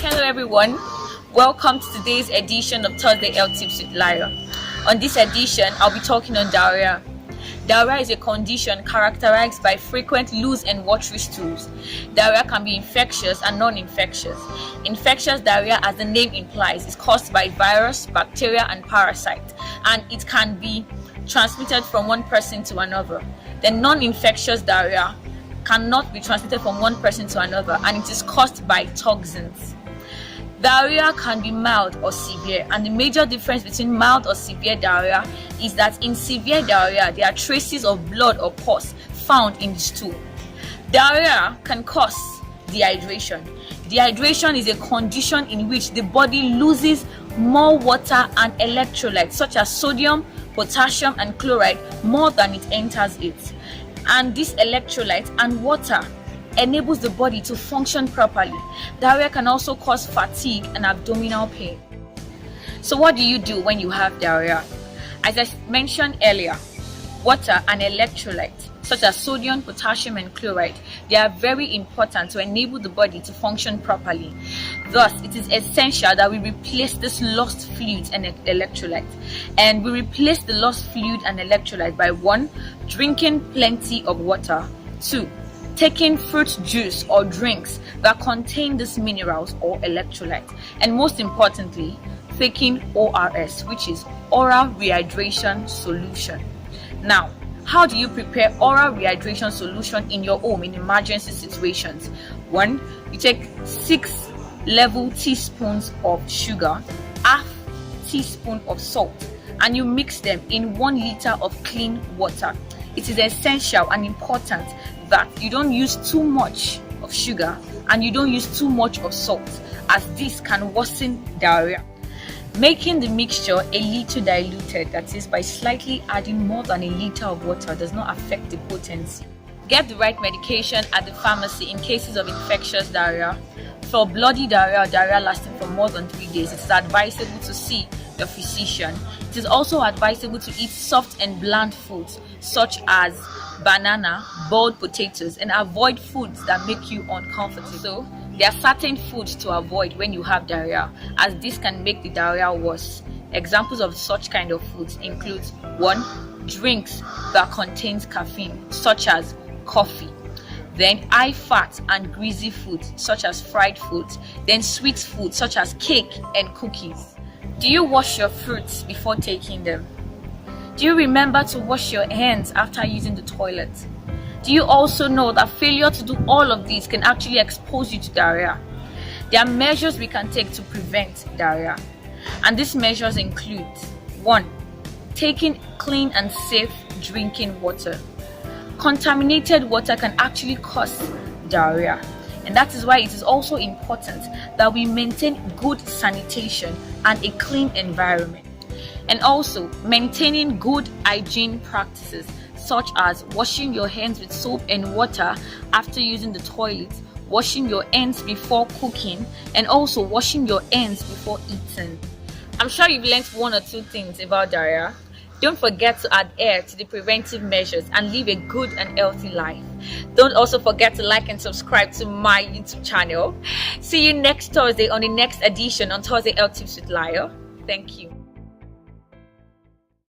Hello everyone, welcome to today's edition of Thursday Health Tips with Lyra. On this edition, I'll be talking on diarrhea. Diarrhea is a condition characterized by frequent loose and watery stools. Diarrhea can be infectious and non-infectious. Infectious diarrhea, as the name implies, is caused by virus, bacteria and parasite, and it can be transmitted from one person to another. The non-infectious diarrhea cannot be transmitted from one person to another, and it is caused by toxins. Diarrhea can be mild or severe, and the major difference between mild or severe diarrhea is that in severe diarrhea there are traces of blood or pus found in the stool. Diarrhea can cause dehydration. Dehydration is a condition in which the body loses more water and electrolytes such as sodium, potassium and chloride more than it enters it. And this electrolyte and water enables the body to function properly. Diarrhea can also cause fatigue and abdominal pain. So what do you do when you have diarrhea? As I mentioned earlier, water and electrolytes such as sodium, potassium and chloride, they are very important to enable the body to function properly. Thus, it is essential that we replace this lost fluid and electrolyte. And we replace the lost fluid and electrolyte by 1. Drinking plenty of water. 2. Taking fruit juice or drinks that contain these minerals or electrolytes. And most importantly, taking ORS, which is oral rehydration solution. Now, how do you prepare oral rehydration solution in your home in emergency situations? 1. You take 6 level teaspoons of sugar, half teaspoon of salt, and you mix them in 1 liter of clean water. It is essential and important that you don't use too much of sugar and you don't use too much of salt, as this can worsen diarrhea. Making the mixture a little diluted, that is by slightly adding more than a liter of water, does not affect the potency. Get the right medication at the pharmacy in cases of infectious diarrhea. For bloody diarrhea or diarrhea lasting for more than 3 days, it is advisable to see your physician. It is also advisable to eat soft and bland foods such as banana, boiled potatoes, and avoid foods that make you uncomfortable. So, there are certain foods to avoid when you have diarrhea, as this can make the diarrhea worse. Examples of such kind of foods include 1. Drinks that contains caffeine, such as coffee. Then high fat and greasy foods such as fried foods. Then sweet foods such as cake and cookies. Do you wash your fruits before taking them? Do you remember to wash your hands after using the toilet? Do you also know that failure to do all of these can actually expose you to diarrhea? There are measures we can take to prevent diarrhea, and these measures include 1. Taking clean and safe drinking water. Contaminated water can actually cause diarrhea, and that is why it is also important that we maintain good sanitation and a clean environment. And also maintaining good hygiene practices such as washing your hands with soap and water after using the toilet, washing your hands before cooking, and also washing your hands before eating. I'm sure you've learned 1 or 2 things about diarrhea. Don't forget to adhere to the preventive measures and live a good and healthy life. Don't also forget to like and subscribe to my YouTube channel. See you next Thursday on the next edition on Thursday Health Tips with Lyra. Thank you.